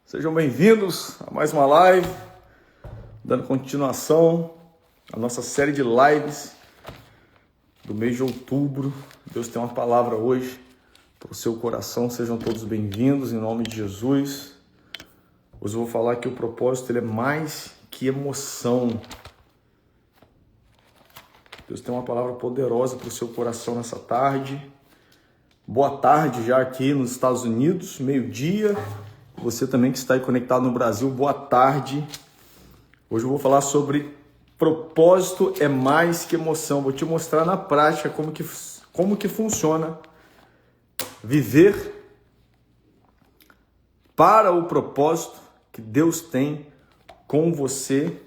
Sejam bem-vindos a mais uma live, dando continuação à nossa série de lives do mês de outubro. Deus tem uma palavra hoje para o seu coração, sejam todos bem-vindos em nome de Jesus. Hoje eu vou falar que o propósito ele é mais que emoção. Deus tem uma palavra poderosa para o seu coração nessa tarde. Boa tarde já aqui nos Estados Unidos, meio-dia. Você também que está aí conectado no Brasil, boa tarde. Hoje eu vou falar sobre propósito é mais que emoção. Vou te mostrar na prática como que funciona viver para o propósito que Deus tem com você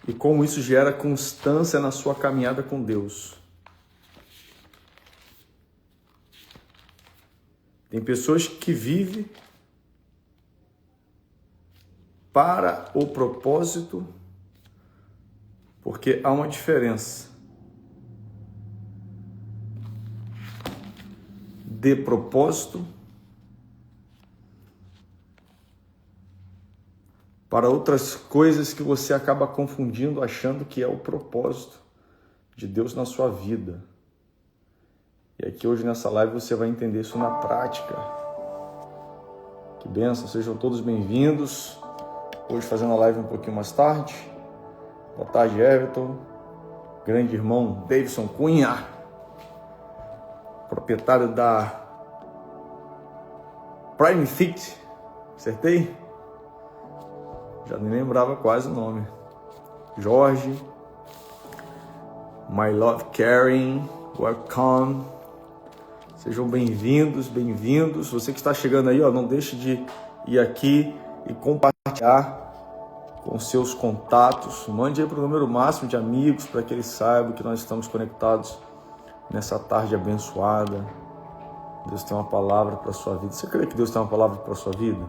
e como isso gera constância na sua caminhada com Deus. Tem pessoas que vivem para o propósito, porque há uma diferença de propósito para outras coisas que você acaba confundindo, achando que é o propósito de Deus na sua vida. E aqui hoje nessa live você vai entender isso na prática. Que bênção, sejam todos bem-vindos. Hoje fazendo a live um pouquinho mais tarde. Boa tarde, Everton. Grande irmão Davidson Cunha, proprietário da Prime Fit. Acertei? Já nem lembrava quase o nome. Jorge, My Love Karen, welcome. Sejam bem-vindos, bem-vindos. Você que está chegando aí, não deixe de ir aqui e compartilhar com seus contatos. Mande aí para o número máximo de amigos para que eles saibam que nós estamos conectados nessa tarde abençoada. Deus tem uma palavra para a sua vida. Você crê que Deus tem uma palavra para a sua vida?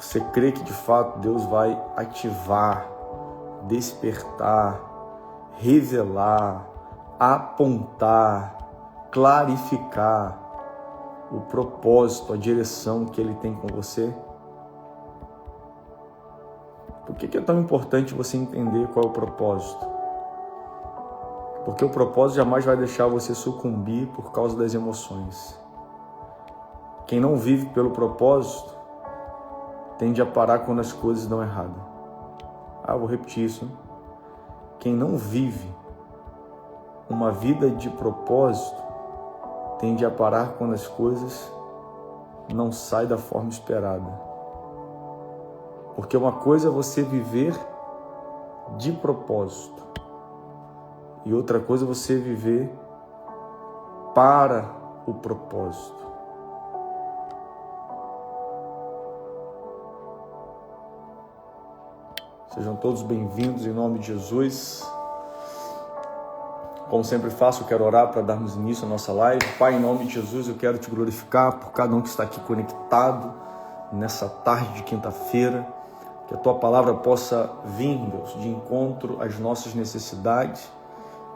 Você crê que de fato Deus vai ativar, despertar, revelar, apontar, clarificar o propósito, a direção que Ele tem com você? Por que é tão importante você entender qual é o propósito? Porque o propósito jamais vai deixar você sucumbir por causa das emoções. Quem não vive pelo propósito tende a parar quando as coisas dão errado. Eu vou repetir isso, hein? Quem não vive uma vida de propósito tende a parar quando as coisas não saem da forma esperada. Porque uma coisa é você viver de propósito e outra coisa é você viver para o propósito. Sejam todos bem-vindos em nome de Jesus. Como sempre faço, eu quero orar para darmos início à nossa live. Pai, em nome de Jesus, eu quero te glorificar por cada um que está aqui conectado nessa tarde de quinta-feira. Que a Tua palavra possa vir, Deus, de encontro às nossas necessidades,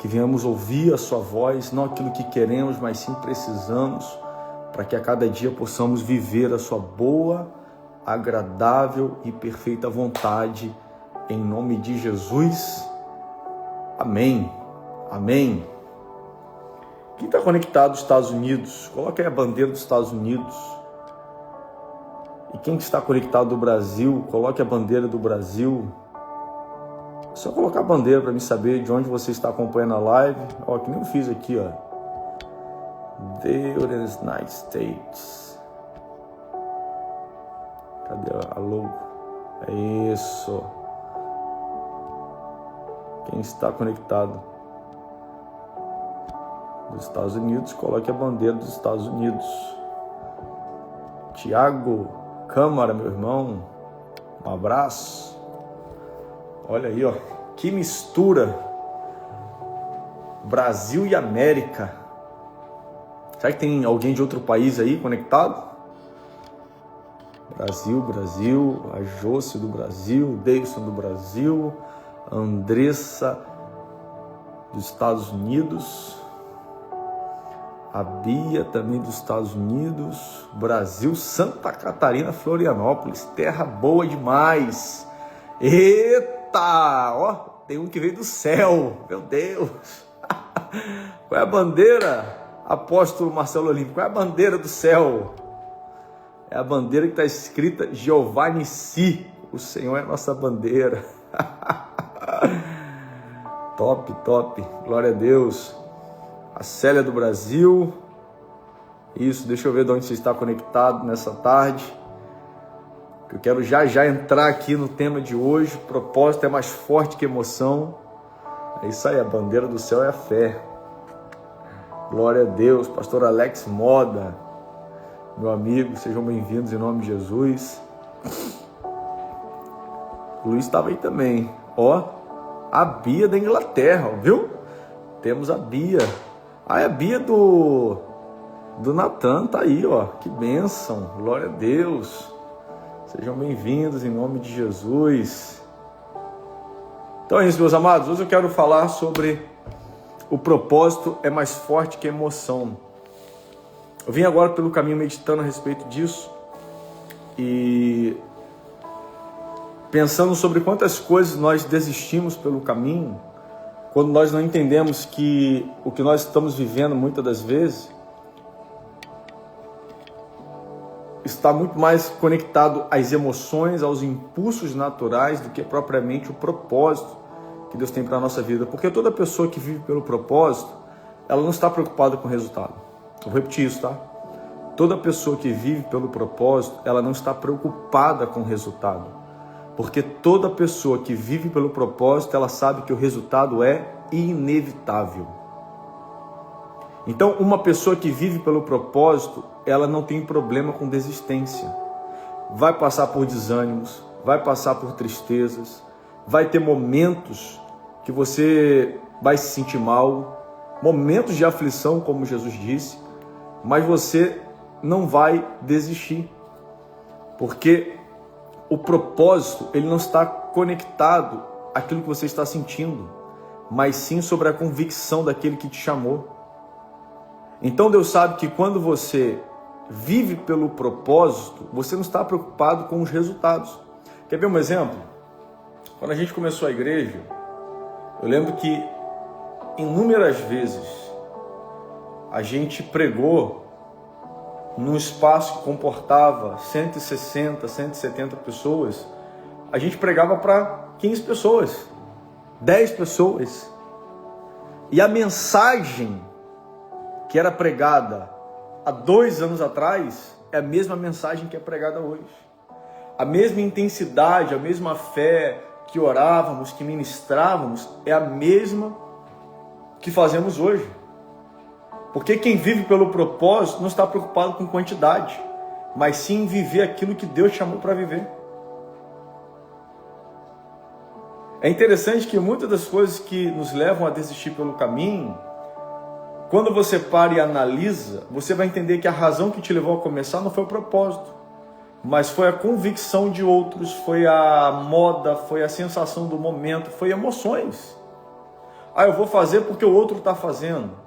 que venhamos ouvir a Sua voz, não aquilo que queremos, mas sim precisamos, para que a cada dia possamos viver a Sua boa, agradável e perfeita vontade, em nome de Jesus. Amém. Amém. Quem está conectado aos Estados Unidos, coloque aí a bandeira dos Estados Unidos. E quem está conectado do Brasil, coloque a bandeira do Brasil. É só colocar a bandeira para mim saber de onde você está acompanhando a live. Que nem eu fiz aqui, The United States. Cadê a logo? É isso. Quem está conectado dos Estados Unidos, coloque a bandeira dos Estados Unidos. Tiago Câmara, meu irmão, um abraço. Olha aí, que mistura, Brasil e América. Será que tem alguém de outro país aí conectado? Brasil, a Josi do Brasil, Davidson do Brasil, Andressa dos Estados Unidos, A Bia também dos Estados Unidos, Brasil, Santa Catarina, Florianópolis, terra boa demais. Eita, ó, tem um que veio do céu, meu Deus. Qual é a bandeira, apóstolo Marcelo Olímpio? Qual é a bandeira do céu? É a bandeira que está escrita Jeová Nissi, o Senhor é a nossa bandeira. Top, top, glória a Deus. A Célia do Brasil. Isso, deixa eu ver de onde você está conectado nessa tarde. Eu quero já entrar aqui no tema de hoje. O propósito é mais forte que emoção. É isso aí, a bandeira do céu é a fé. Glória a Deus. Pastor Alex Moda, meu amigo, sejam bem-vindos em nome de Jesus. O Luiz estava aí também. Ó, a Bia da Inglaterra, viu? Temos a Bia. Ah, é a Bia do Natan, tá aí, ó. Que bênção, glória a Deus. Sejam bem-vindos em nome de Jesus. Então é isso, meus amados. Hoje eu quero falar sobre o propósito é mais forte que a emoção. Eu vim agora pelo caminho meditando a respeito disso e pensando sobre quantas coisas nós desistimos pelo caminho, quando nós não entendemos que o que nós estamos vivendo muitas das vezes está muito mais conectado às emoções, aos impulsos naturais do que propriamente o propósito que Deus tem para a nossa vida. Porque toda pessoa que vive pelo propósito, ela não está preocupada com o resultado. Eu vou repetir isso, tá? Toda pessoa que vive pelo propósito, ela não está preocupada com o resultado. Porque toda pessoa que vive pelo propósito, ela sabe que o resultado é inevitável. Então, uma pessoa que vive pelo propósito, ela não tem problema com desistência. Vai passar por desânimos, vai passar por tristezas, vai ter momentos que você vai se sentir mal, momentos de aflição, como Jesus disse, mas você não vai desistir. Porque o propósito, ele não está conectado àquilo que você está sentindo, mas sim sobre a convicção daquele que te chamou. Então Deus sabe que quando você vive pelo propósito, você não está preocupado com os resultados. Quer ver um exemplo? Quando a gente começou a igreja, eu lembro que inúmeras vezes a gente pregou num espaço que comportava 160, 170 pessoas, a gente pregava para 15 pessoas, 10 pessoas. E a mensagem que era pregada há 2 anos atrás é a mesma mensagem que é pregada hoje. A mesma intensidade, a mesma fé que orávamos, que ministrávamos, é a mesma que fazemos hoje. Porque quem vive pelo propósito não está preocupado com quantidade, mas sim em viver aquilo que Deus chamou para viver. É interessante que muitas das coisas que nos levam a desistir pelo caminho, quando você para e analisa, você vai entender que a razão que te levou a começar não foi o propósito, mas foi a convicção de outros, foi a moda, foi a sensação do momento, foi emoções. Ah, eu vou fazer porque o outro está fazendo.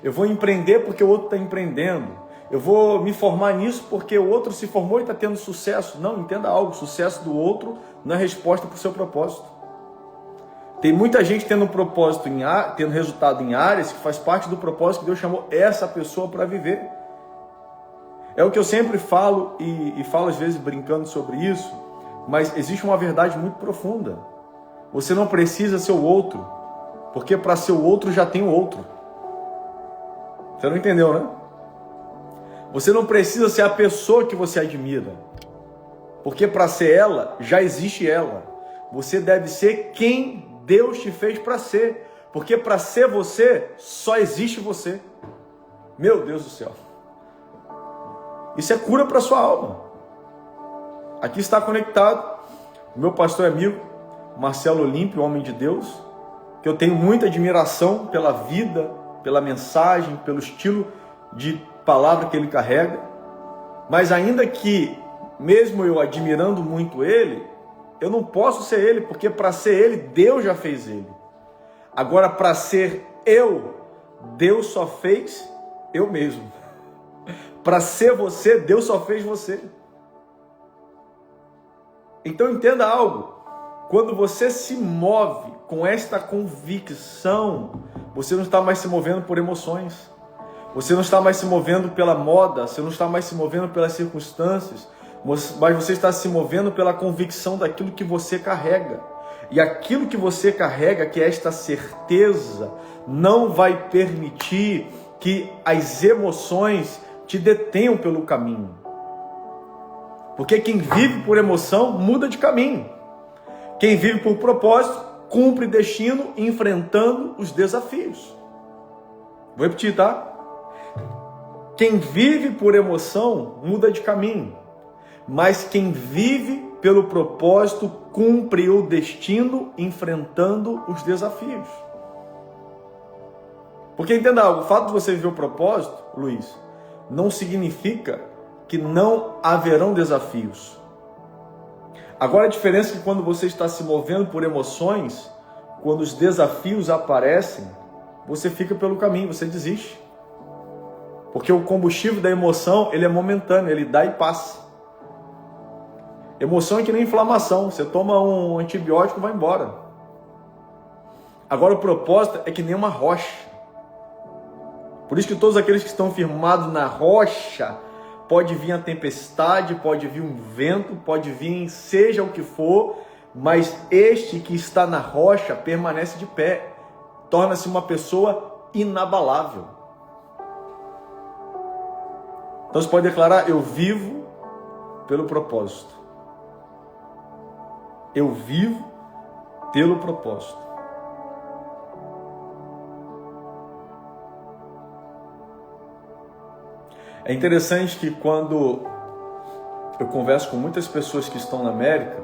Eu vou empreender porque o outro está empreendendo. Eu vou me formar nisso porque o outro se formou e está tendo sucesso. Não, entenda algo, o sucesso do outro não é resposta para o seu propósito. Tem muita gente tendo propósito, tendo resultado em áreas que faz parte do propósito que Deus chamou essa pessoa para viver. É o que eu sempre falo e falo às vezes brincando sobre isso, mas existe uma verdade muito profunda. Você não precisa ser o outro, porque para ser o outro já tem o outro. Você não entendeu, né? Você não precisa ser a pessoa que você admira, porque para ser ela, já existe ela. Você deve ser quem Deus te fez para ser, porque para ser você, só existe você. Meu Deus do céu. Isso é cura para sua alma. Aqui está conectado o meu pastor e amigo, Marcelo Olímpio, homem de Deus, que eu tenho muita admiração pela vida, pela mensagem, pelo estilo de palavra que ele carrega. Mas ainda que, mesmo eu admirando muito ele, eu não posso ser ele, porque para ser ele, Deus já fez ele. Agora, para ser eu, Deus só fez eu mesmo. Para ser você, Deus só fez você. Então entenda algo. Quando você se move com esta convicção, você não está mais se movendo por emoções. Você não está mais se movendo pela moda, você não está mais se movendo pelas circunstâncias, mas você está se movendo pela convicção daquilo que você carrega. E aquilo que você carrega, que é esta certeza, não vai permitir que as emoções te detenham pelo caminho. Porque quem vive por emoção muda de caminho. Quem vive por propósito cumpre destino enfrentando os desafios. Vou repetir, tá? Quem vive por emoção muda de caminho, mas quem vive pelo propósito cumpre o destino enfrentando os desafios. Porque entenda algo, o fato de você viver o propósito, Luiz, não significa que não haverão desafios. Agora a diferença é que quando você está se movendo por emoções, quando os desafios aparecem, você fica pelo caminho, você desiste. Porque o combustível da emoção, ele é momentâneo, ele dá e passa. Emoção é que nem inflamação, você toma um antibiótico e vai embora. Agora o propósito é que nem uma rocha. Por isso que todos aqueles que estão firmados na rocha, pode vir a tempestade, pode vir um vento, pode vir seja o que for, mas este que está na rocha permanece de pé, torna-se uma pessoa inabalável. Então você pode declarar: eu vivo pelo propósito. Eu vivo pelo propósito. É interessante que quando eu converso com muitas pessoas que estão na América,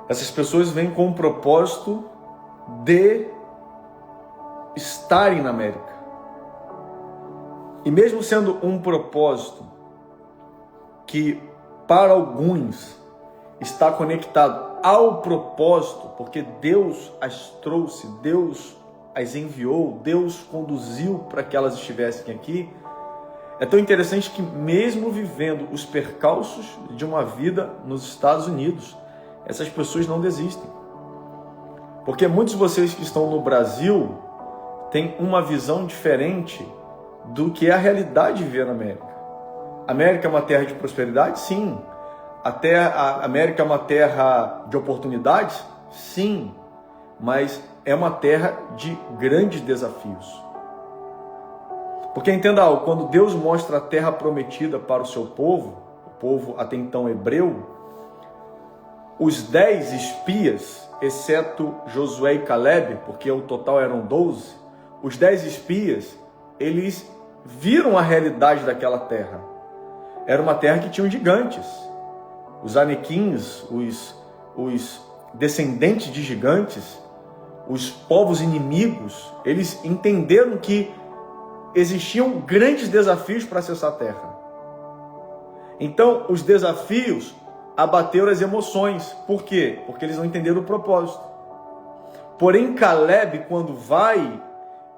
essas pessoas vêm com o propósito de estarem na América. E mesmo sendo um propósito que para alguns está conectado ao propósito, porque Deus as trouxe, Deus as enviou, Deus conduziu para que elas estivessem aqui, é tão interessante que mesmo vivendo os percalços de uma vida nos Estados Unidos, essas pessoas não desistem. Porque muitos de vocês que estão no Brasil têm uma visão diferente do que é a realidade de viver na América. A América é uma terra de prosperidade? Sim. A América é uma terra de oportunidades? Sim. Mas é uma terra de grandes desafios. Porque entenda algo, quando Deus mostra a terra prometida para o seu povo, o povo até então hebreu, os 10 espias, exceto Josué e Caleb, porque o total eram 12, os 10 espias, eles viram a realidade daquela terra. Era uma terra que tinha gigantes. Os anequins, os descendentes de gigantes, os povos inimigos, eles entenderam que existiam grandes desafios para acessar a terra. Então, os desafios abateram as emoções. Por quê? Porque eles não entenderam o propósito. Porém, Caleb, quando vai,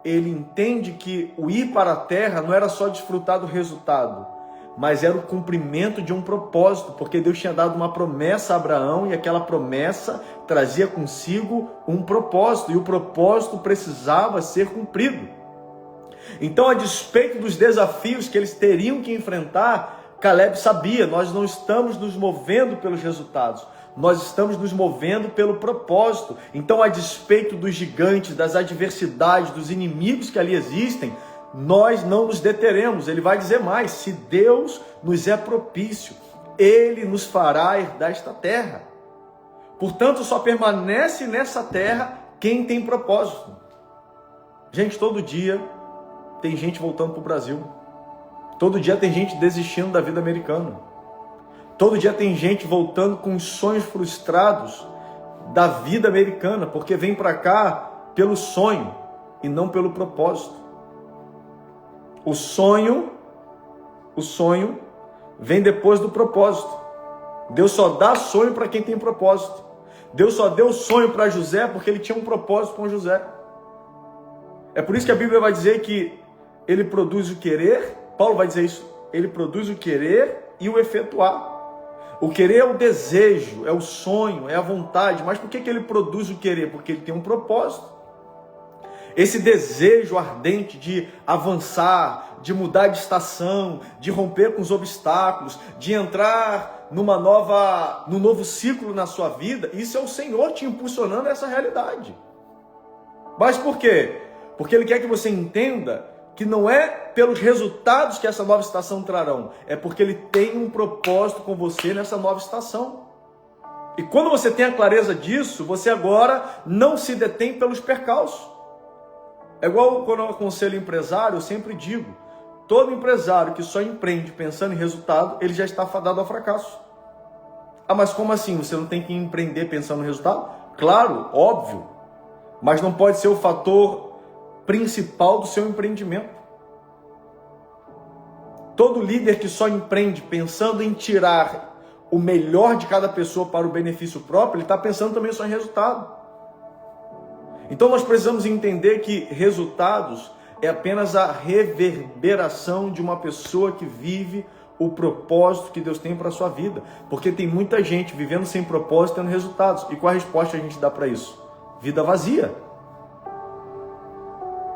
ele entende que o ir para a terra não era só desfrutar do resultado, mas era o cumprimento de um propósito, porque Deus tinha dado uma promessa a Abraão e aquela promessa trazia consigo um propósito, e o propósito precisava ser cumprido. Então, a despeito dos desafios que eles teriam que enfrentar, Caleb sabia, nós não estamos nos movendo pelos resultados, nós estamos nos movendo pelo propósito. Então, a despeito dos gigantes, das adversidades, dos inimigos que ali existem, nós não nos deteremos. Ele vai dizer mais: se Deus nos é propício, Ele nos fará herdar esta terra. Portanto, só permanece nessa terra quem tem propósito. Gente, todo dia tem gente voltando para o Brasil. Todo dia tem gente desistindo da vida americana. Todo dia tem gente voltando com os sonhos frustrados da vida americana, porque vem para cá pelo sonho e não pelo propósito. O sonho vem depois do propósito. Deus só dá sonho para quem tem propósito. Deus só deu sonho para José porque ele tinha um propósito com José. É por isso que a Bíblia vai dizer que ele produz o querer. Paulo vai dizer isso. Ele produz o querer e o efetuar. O querer é o desejo, é o sonho, é a vontade. Mas por que ele produz o querer? Porque ele tem um propósito. Esse desejo ardente de avançar, de mudar de estação, de romper com os obstáculos, de entrar num novo ciclo na sua vida, isso é o Senhor te impulsionando a essa realidade. Mas por quê? Porque Ele quer que você entenda que não é pelos resultados que essa nova estação trarão, é porque Ele tem um propósito com você nessa nova estação. E quando você tem a clareza disso, você agora não se detém pelos percalços. É igual quando eu aconselho empresário, eu sempre digo, todo empresário que só empreende pensando em resultado, ele já está fadado ao fracasso. Ah, mas como assim? Você não tem que empreender pensando no resultado? Claro, óbvio, mas não pode ser o fator principal do seu empreendimento. Todo líder que só empreende pensando em tirar o melhor de cada pessoa para o benefício próprio, ele está pensando também só em resultado. Então nós precisamos entender que resultados é apenas a reverberação de uma pessoa que vive o propósito que Deus tem para a sua vida. Porque tem muita gente vivendo sem propósito, tendo resultados. E qual a resposta a gente dá para isso? Vida vazia.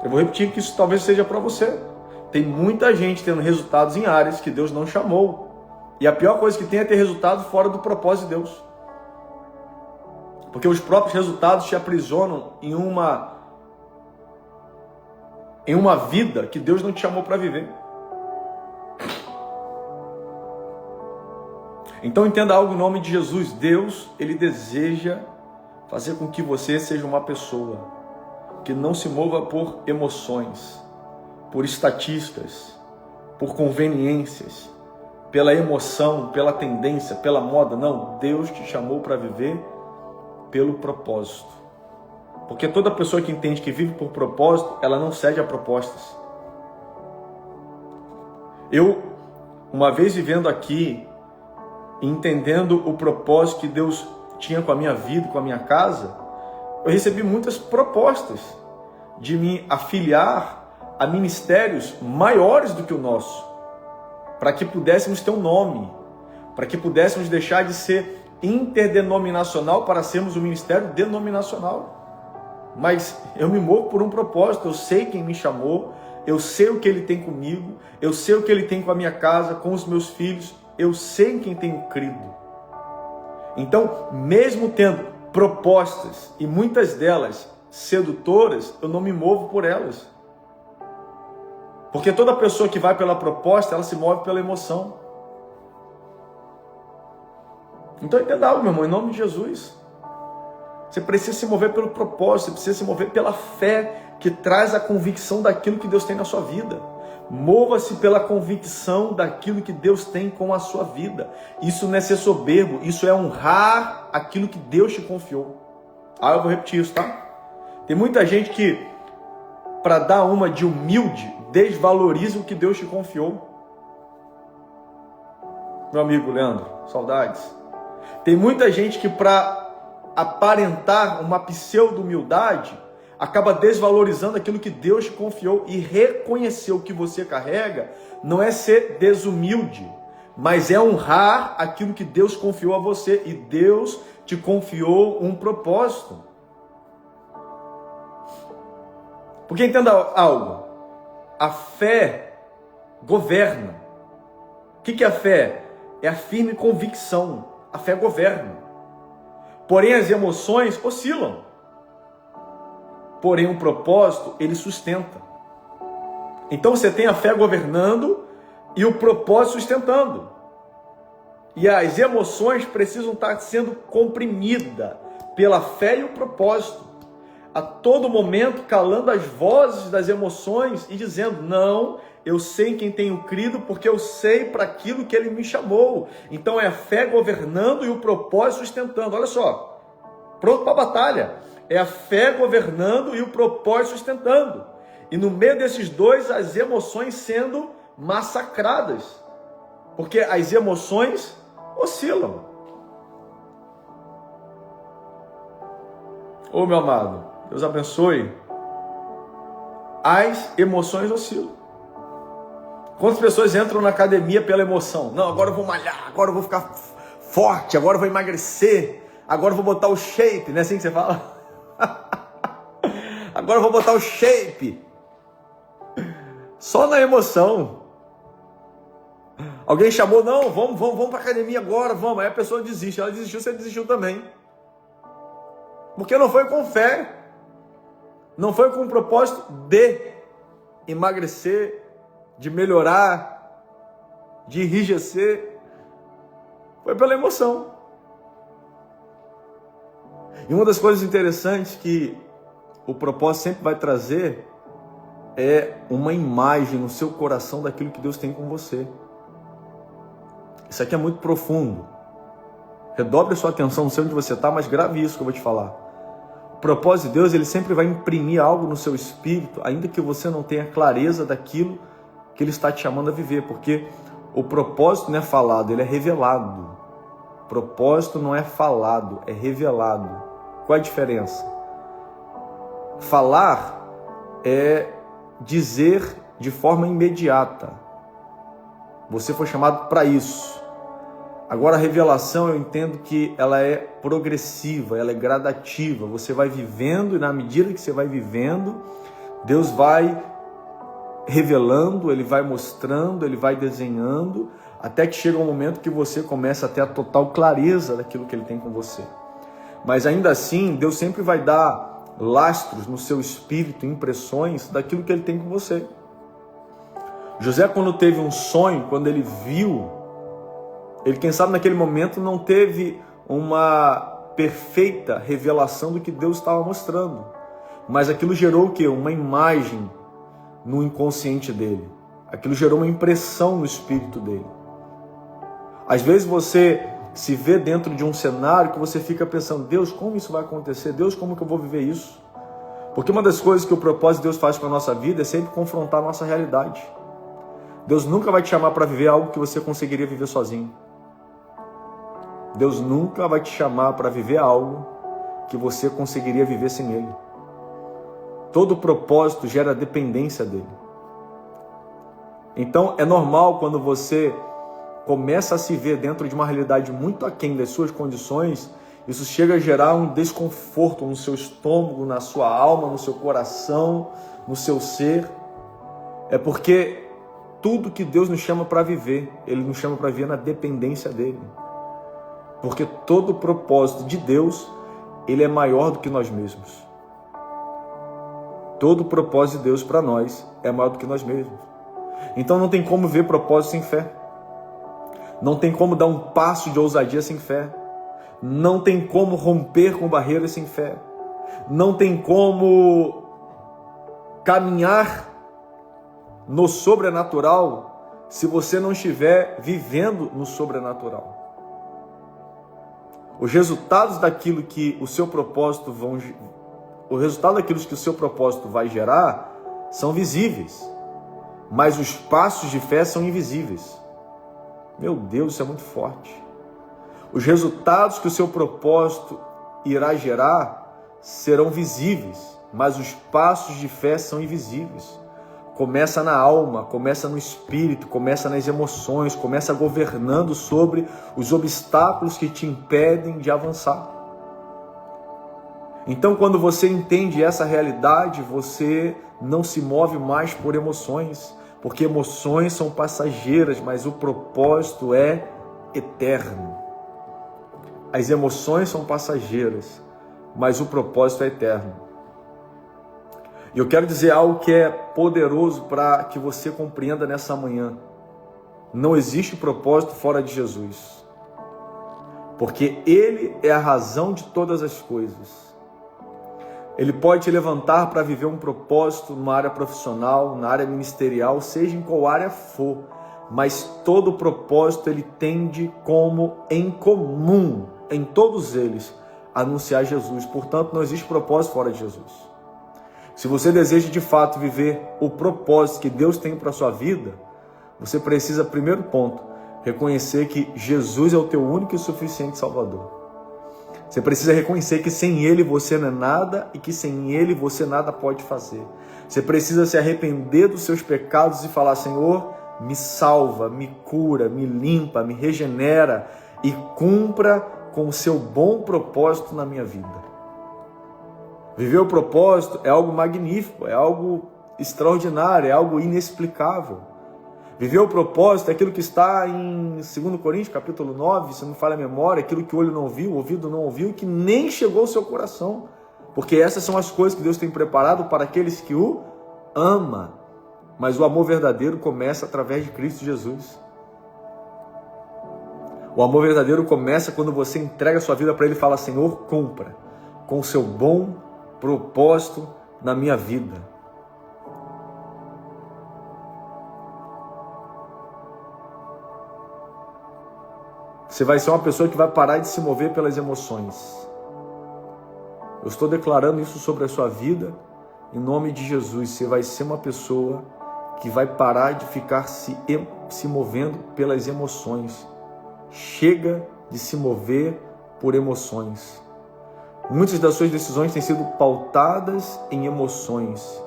Eu vou repetir que isso talvez seja para você. Tem muita gente tendo resultados em áreas que Deus não chamou. E a pior coisa que tem é ter resultado fora do propósito de Deus. Porque os próprios resultados te aprisionam em uma vida que Deus não te chamou para viver. Então entenda algo em nome de Jesus. Deus, Ele deseja fazer com que você seja uma pessoa que não se mova por emoções, por estatísticas, por conveniências, pela emoção, pela tendência, pela moda. Não, Deus te chamou para viver pelo propósito. Porque toda pessoa que entende que vive por propósito, ela não cede a propostas. Eu, uma vez vivendo aqui, entendendo o propósito que Deus tinha com a minha vida, com a minha casa, eu recebi muitas propostas de me afiliar a ministérios maiores do que o nosso, para que pudéssemos ter um nome, para que pudéssemos deixar de ser interdenominacional para sermos um ministério denominacional. Mas eu me movo por um propósito, eu sei quem me chamou, eu sei o que Ele tem comigo, eu sei o que Ele tem com a minha casa, com os meus filhos, eu sei em quem tenho crido. Então, mesmo tendo propostas, e muitas delas sedutoras, eu não me movo por elas. Porque toda pessoa que vai pela proposta, ela se move pela emoção. Então entenda algo, meu irmão, em nome de Jesus. Você precisa se mover pelo propósito, você precisa se mover pela fé que traz a convicção daquilo que Deus tem na sua vida. Mova-se pela convicção daquilo que Deus tem com a sua vida. Isso não é ser soberbo, isso é honrar aquilo que Deus te confiou. Ah, eu vou repetir isso, tá? Tem muita gente que, para dar uma de humilde, desvaloriza o que Deus te confiou. Meu amigo Leandro, saudades. Tem muita gente que, para aparentar uma pseudo-humildade, acaba desvalorizando aquilo que Deus te confiou. E reconhecer o que você carrega não é ser desumilde, mas é honrar aquilo que Deus confiou a você. E Deus te confiou um propósito. Porque entenda algo, a fé governa. O que é a fé? É a firme convicção. A fé governa. Porém, as emoções oscilam. Porém, o propósito, ele sustenta. Então, você tem a fé governando e o propósito sustentando. E as emoções precisam estar sendo comprimidas pela fé e o propósito. A todo momento, calando as vozes das emoções e dizendo, não, eu sei em quem tenho crido, porque eu sei para aquilo que Ele me chamou. Então é a fé governando e o propósito sustentando. Olha só, pronto para a batalha. É a fé governando e o propósito sustentando. E no meio desses dois, as emoções sendo massacradas. Porque as emoções oscilam. Ô meu amado, Deus abençoe. As emoções oscilam. Quantas pessoas entram na academia pela emoção? Não, agora eu vou malhar, agora eu vou ficar forte, agora eu vou emagrecer, agora eu vou botar o shape, não é assim que você fala? Agora eu vou botar o shape. Só na emoção. Alguém chamou, não, vamos para academia agora, vamos. Aí a pessoa desiste, ela desistiu, você desistiu também. Porque não foi com fé, não foi com o propósito de emagrecer, de melhorar, de enrijecer. Foi pela emoção. E uma das coisas interessantes que o propósito sempre vai trazer é uma imagem no seu coração daquilo que Deus tem com você. Isso aqui é muito profundo. Redobre a sua atenção, não sei onde você está, mas grave isso que eu vou te falar. O propósito de Deus, ele sempre vai imprimir algo no seu espírito, ainda que você não tenha clareza daquilo que Ele está te chamando a viver, porque o propósito não é falado, ele é revelado. O propósito não é falado, é revelado. Qual a diferença? Falar é dizer de forma imediata. Você foi chamado para isso. Agora a revelação, eu entendo que ela é progressiva, ela é gradativa. Você vai vivendo e na medida que você vai vivendo, Deus vai revelando, Ele vai mostrando, Ele vai desenhando, até que chega um momento que você começa a ter a total clareza daquilo que Ele tem com você. Mas ainda assim, Deus sempre vai dar lastros no seu espírito, impressões daquilo que Ele tem com você. José, quando teve um sonho, quando ele viu, ele, quem sabe, naquele momento não teve uma perfeita revelação do que Deus estava mostrando. Mas aquilo gerou o quê? Uma imagem no inconsciente dele. Aquilo gerou uma impressão no espírito dele. Às vezes você se vê dentro de um cenário que você fica pensando, Deus, como isso vai acontecer? Deus, como que eu vou viver isso? Porque uma das coisas que o propósito de Deus faz com a nossa vida é sempre confrontar a nossa realidade. Deus nunca vai te chamar para viver algo que você conseguiria viver sozinho. Deus nunca vai te chamar para viver algo que você conseguiria viver sem Ele. Todo propósito gera dependência dele. Então é normal quando você começa a se ver dentro de uma realidade muito aquém das suas condições, isso chega a gerar um desconforto no seu estômago, na sua alma, no seu coração, no seu ser. É porque tudo que Deus nos chama para viver, Ele nos chama para viver na dependência dele. Porque todo o propósito de Deus, ele é maior do que nós mesmos. Todo o propósito de Deus para nós é maior do que nós mesmos. Então não tem como ver propósito sem fé. Não tem como dar um passo de ousadia sem fé. Não tem como romper com barreiras sem fé. Não tem como caminhar no sobrenatural se você não estiver vivendo no sobrenatural. Os resultados daquilo que o seu propósito vai gerar são visíveis, mas os passos de fé são invisíveis. Meu Deus, isso é muito forte. Os resultados que o seu propósito irá gerar serão visíveis, mas os passos de fé são invisíveis. Começa na alma, começa no espírito, começa nas emoções, começa governando sobre os obstáculos que te impedem de avançar. Então, quando você entende essa realidade, você não se move mais por emoções, porque emoções são passageiras, mas o propósito é eterno. As emoções são passageiras, mas o propósito é eterno. E eu quero dizer algo que é poderoso para que você compreenda nessa manhã. Não existe propósito fora de Jesus. Porque Ele é a razão de todas as coisas. Ele pode te levantar para viver um propósito numa área profissional, na área ministerial, seja em qual área for. Mas todo propósito Ele tende como em comum, em todos eles, anunciar Jesus. Portanto, não existe propósito fora de Jesus. Se você deseja de fato viver o propósito que Deus tem para a sua vida, você precisa, primeiro ponto, reconhecer que Jesus é o teu único e suficiente Salvador. Você precisa reconhecer que sem Ele você não é nada e que sem Ele você nada pode fazer. Você precisa se arrepender dos seus pecados e falar, Senhor, me salva, me cura, me limpa, me regenera e cumpra com o seu bom propósito na minha vida. Viver o propósito é algo magnífico, é algo extraordinário, é algo inexplicável. Viver o propósito é aquilo que está em 2 Coríntios, capítulo 9, se não me falha a memória, aquilo que o olho não viu, o ouvido não ouviu e que nem chegou ao seu coração. Porque essas são as coisas que Deus tem preparado para aqueles que o amam. Mas o amor verdadeiro começa através de Cristo Jesus. O amor verdadeiro começa quando você entrega a sua vida para Ele e fala: Senhor, cumpra com o seu bom propósito na minha vida. Você vai ser uma pessoa que vai parar de se mover pelas emoções. Eu estou declarando isso sobre a sua vida, em nome de Jesus. Você vai ser uma pessoa que vai parar de ficar se movendo pelas emoções. Chega de se mover por emoções. Muitas das suas decisões têm sido pautadas em emoções,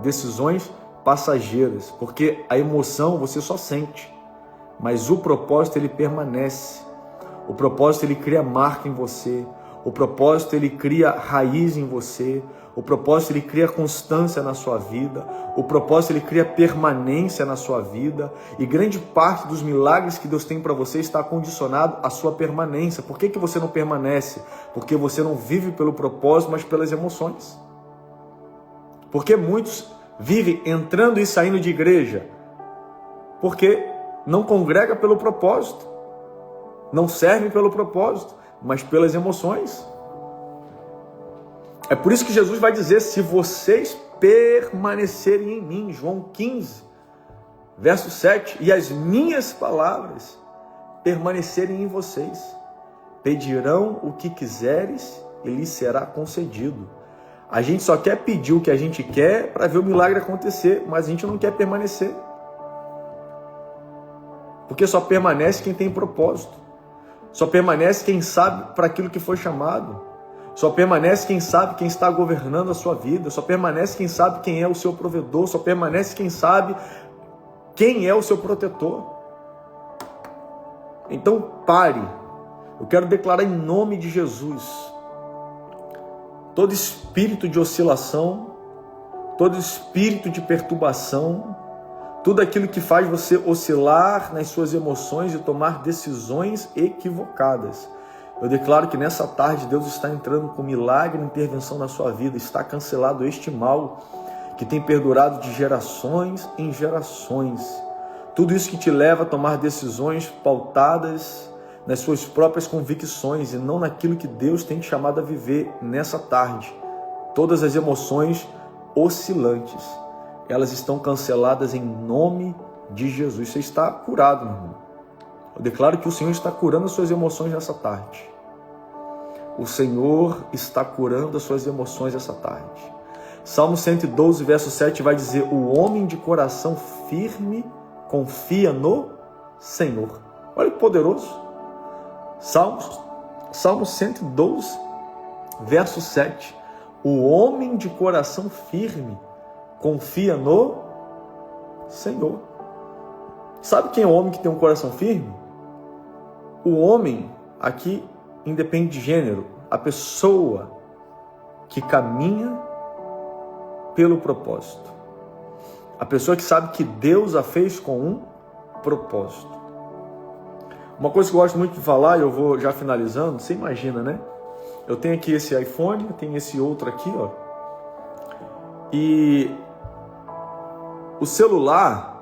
decisões passageiras, porque a emoção você só sente, mas o propósito ele permanece. O propósito ele cria marca em você, o propósito ele cria raiz em você, o propósito ele cria constância na sua vida, o propósito ele cria permanência na sua vida, e grande parte dos milagres que Deus tem para você está condicionado à sua permanência. Por que você não permanece? Porque você não vive pelo propósito, mas pelas emoções. Porque muitos vivem entrando e saindo de igreja porque não congrega pelo propósito, não serve pelo propósito, mas pelas emoções. É por isso que Jesus vai dizer: se vocês permanecerem em mim, João 15, verso 7, e as minhas palavras permanecerem em vocês, pedirão o que quiseres e lhes será concedido. A gente só quer pedir o que a gente quer para ver o milagre acontecer, mas a gente não quer permanecer. Porque só permanece quem tem propósito. Só permanece quem sabe para aquilo que foi chamado. Só permanece quem sabe quem está governando a sua vida. Só permanece quem sabe quem é o seu provedor. Só permanece quem sabe quem é o seu protetor. Então pare. Eu quero declarar em nome de Jesus: todo espírito de oscilação, todo espírito de perturbação, tudo aquilo que faz você oscilar nas suas emoções e tomar decisões equivocadas, eu declaro que nessa tarde Deus está entrando com milagre e intervenção na sua vida. Está cancelado este mal que tem perdurado de gerações em gerações. Tudo isso que te leva a tomar decisões pautadas nas suas próprias convicções e não naquilo que Deus tem te chamado a viver nessa tarde. Todas as emoções oscilantes, elas estão canceladas em nome de Jesus. Você está curado, meu irmão. Eu declaro que o Senhor está curando as suas emoções nessa tarde. O Senhor está curando as suas emoções essa tarde. Salmo 112, verso 7 vai dizer: o homem de coração firme confia no Senhor. Olha que poderoso. Salmo 112, verso 7. O homem de coração firme confia no Senhor. Sabe quem é o homem que tem um coração firme? O homem, aqui, independe de gênero, a pessoa que caminha pelo propósito. A pessoa que sabe que Deus a fez com um propósito. Uma coisa que eu gosto muito de falar, e eu vou já finalizando, você imagina, né? Eu tenho aqui esse iPhone, eu tenho esse outro aqui, ó. E o celular,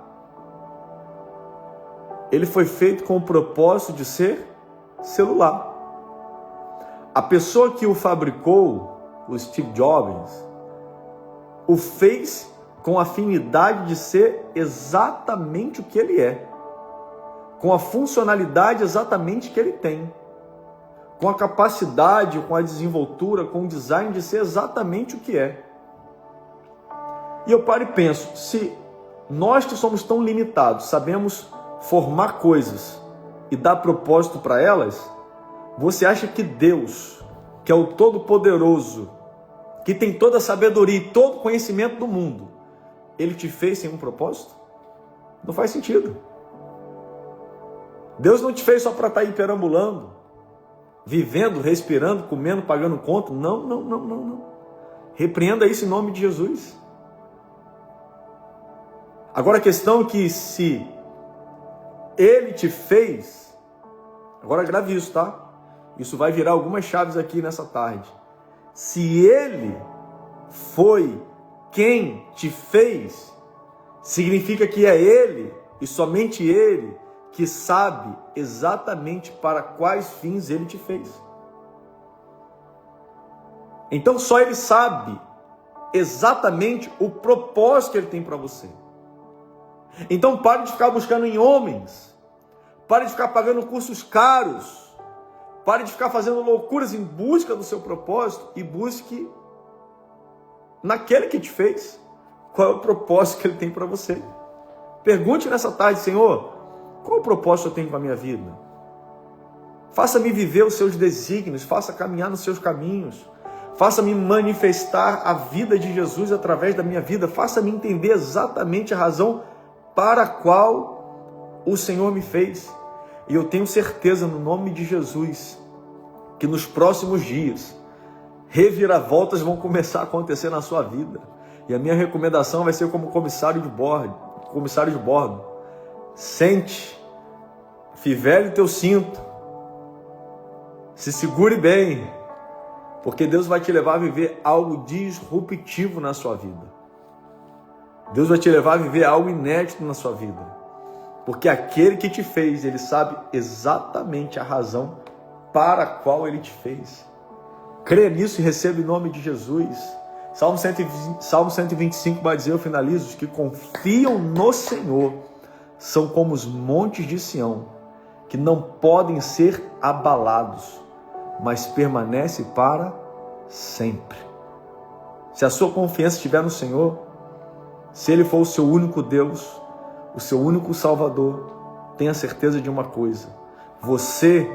ele foi feito com o propósito de ser celular. A pessoa que o fabricou, o Steve Jobs, o fez com a afinidade de ser exatamente o que ele é, com a funcionalidade exatamente que ele tem, com a capacidade, com a desenvoltura, com o design de ser exatamente o que é. E eu paro e penso, se nós que somos tão limitados sabemos formar coisas e dar propósito para elas, você acha que Deus, que é o Todo-Poderoso, que tem toda a sabedoria e todo o conhecimento do mundo, Ele te fez sem um propósito? Não faz sentido. Deus não te fez só para estar aí perambulando, vivendo, respirando, comendo, pagando conta. Não, não, não, não, não. Repreenda isso em nome de Jesus. Agora a questão é que se Ele te fez, agora grave isso, tá? Isso vai virar algumas chaves aqui nessa tarde. Se Ele foi quem te fez, significa que é Ele e somente Ele que sabe exatamente para quais fins Ele te fez. Então só Ele sabe exatamente o propósito que Ele tem para você. Então pare de ficar buscando em homens, pare de ficar pagando cursos caros, pare de ficar fazendo loucuras em busca do seu propósito e busque naquele que te fez. Qual é o propósito que Ele tem para você? Pergunte nessa tarde: Senhor, qual o propósito eu tenho com a minha vida? Faça-me viver os seus desígnios, faça caminhar nos seus caminhos, faça-me manifestar a vida de Jesus através da minha vida, faça-me entender exatamente a razão para a qual o Senhor me fez. E eu tenho certeza, no nome de Jesus, que nos próximos dias, reviravoltas vão começar a acontecer na sua vida. E a minha recomendação vai ser como comissário de bordo. Sente, fivele o teu cinto, se segure bem, porque Deus vai te levar a viver algo disruptivo na sua vida. Deus vai te levar a viver algo inédito na sua vida, porque aquele que te fez, Ele sabe exatamente a razão para a qual Ele te fez. Creia nisso e receba em nome de Jesus. Salmo 125 vai dizer, eu finalizo: os que confiam no Senhor são como os montes de Sião, que não podem ser abalados, mas permanecem para sempre. Se a sua confiança estiver no Senhor, se Ele for o seu único Deus, o seu único Salvador, tenha certeza de uma coisa: você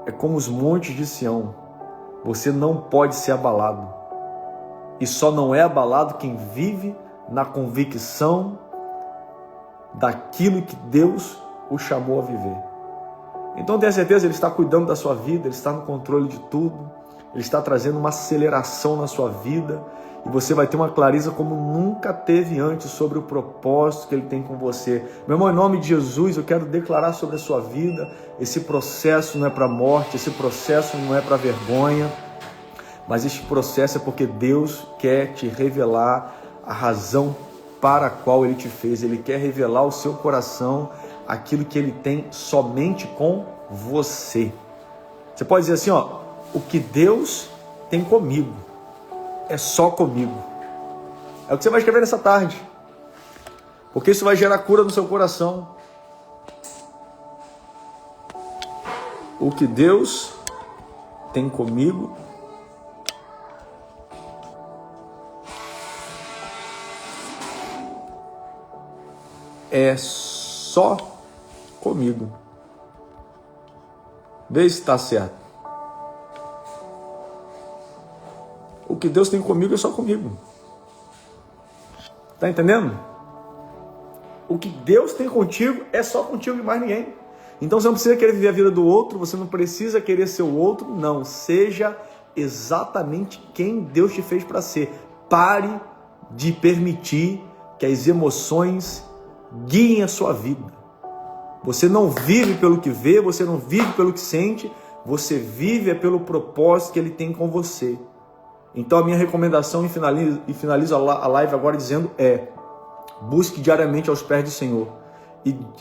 é como os montes de Sião, você não pode ser abalado. E só não é abalado quem vive na convicção daquilo que Deus o chamou a viver. Então tenha certeza, Ele está cuidando da sua vida, Ele está no controle de tudo, Ele está trazendo uma aceleração na sua vida, e você vai ter uma clareza como nunca teve antes sobre o propósito que Ele tem com você. Meu irmão, em nome de Jesus, eu quero declarar sobre a sua vida: esse processo não é para a morte, esse processo não é para a vergonha, mas este processo é porque Deus quer te revelar a razão para a qual Ele te fez. Ele quer revelar ao seu coração aquilo que Ele tem somente com você. Você pode dizer assim, ó: o que Deus tem comigo é só comigo. É o que você vai escrever nessa tarde, porque isso vai gerar cura no seu coração. O que Deus tem comigo é só comigo. Vê se está certo. O que Deus tem comigo é só comigo. Está entendendo? O que Deus tem contigo é só contigo e mais ninguém. Então você não precisa querer viver a vida do outro, você não precisa querer ser o outro, não. Seja exatamente quem Deus te fez para ser. Pare de permitir que as emoções guiem a sua vida. Você não vive pelo que vê, você não vive pelo que sente, você vive pelo propósito que Ele tem com você. Então a minha recomendação, e finalizo a live agora dizendo, busque diariamente aos pés do Senhor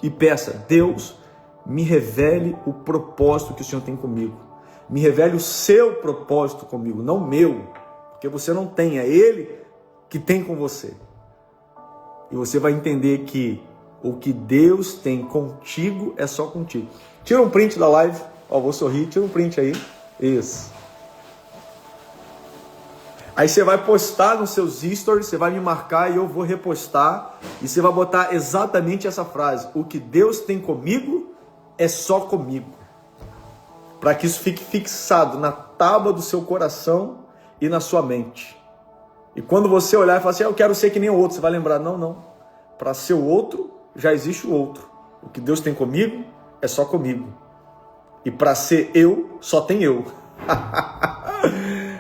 e peça: Deus, me revele o propósito que o Senhor tem comigo. Me revele o seu propósito comigo, não o meu, porque você não tem, é Ele que tem com você. E você vai entender que o que Deus tem contigo é só contigo. Tira um print da live, vou sorrir, tira um print aí, isso. Aí você vai postar nos seus stories, você vai me marcar e eu vou repostar. E você vai botar exatamente essa frase: o que Deus tem comigo é só comigo. Para que isso fique fixado na tábua do seu coração e na sua mente. E quando você olhar e falar assim: eu quero ser que nem o outro, você vai lembrar: não. Para ser o outro, já existe o outro. O que Deus tem comigo é só comigo. E para ser eu, só tem eu.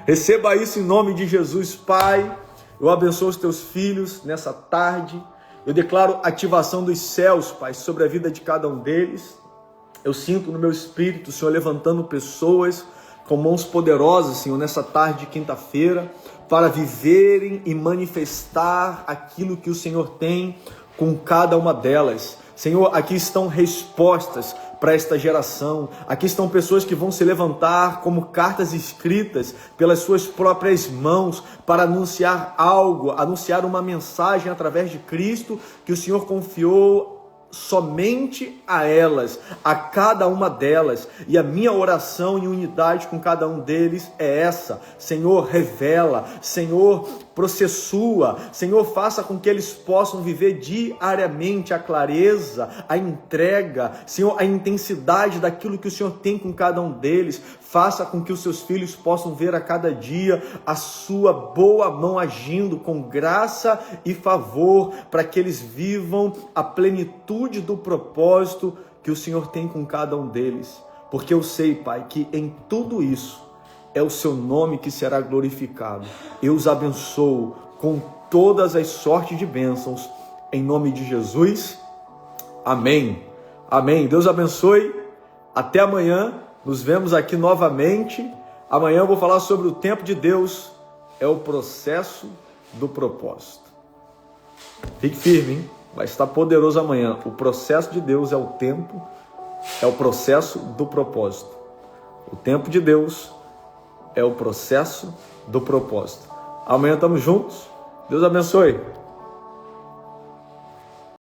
Receba isso em nome de Jesus, Pai. Eu abençoo os teus filhos nessa tarde. Eu declaro ativação dos céus, Pai, sobre a vida de cada um deles. Eu sinto no meu espírito, Senhor, levantando pessoas com mãos poderosas, Senhor, nessa tarde de quinta-feira, para viverem e manifestar aquilo que o Senhor tem com cada uma delas. Senhor, aqui estão respostas para esta geração. Aqui estão pessoas que vão se levantar como cartas escritas pelas suas próprias mãos para anunciar algo, anunciar uma mensagem através de Cristo que o Senhor confiou somente a elas, a cada uma delas. E a minha oração em unidade com cada um deles é essa: Senhor, revela, Senhor, processua, Senhor, faça com que eles possam viver diariamente a clareza, a entrega, Senhor, a intensidade daquilo que o Senhor tem com cada um deles. Faça com que os seus filhos possam ver a cada dia a sua boa mão agindo com graça e favor, para que eles vivam a plenitude do propósito que o Senhor tem com cada um deles. Porque eu sei, Pai, que em tudo isso é o seu nome que será glorificado. Eu os abençoo com todas as sortes de bênçãos, em nome de Jesus. Amém. Amém. Deus abençoe. Até amanhã. Nos vemos aqui novamente. Amanhã eu vou falar sobre o tempo de Deus. É o processo do propósito. Fique firme, hein? Vai estar poderoso amanhã. O processo de Deus é o tempo, é o processo do propósito. O tempo de Deus é o processo do propósito. Amanhã estamos juntos. Deus abençoe.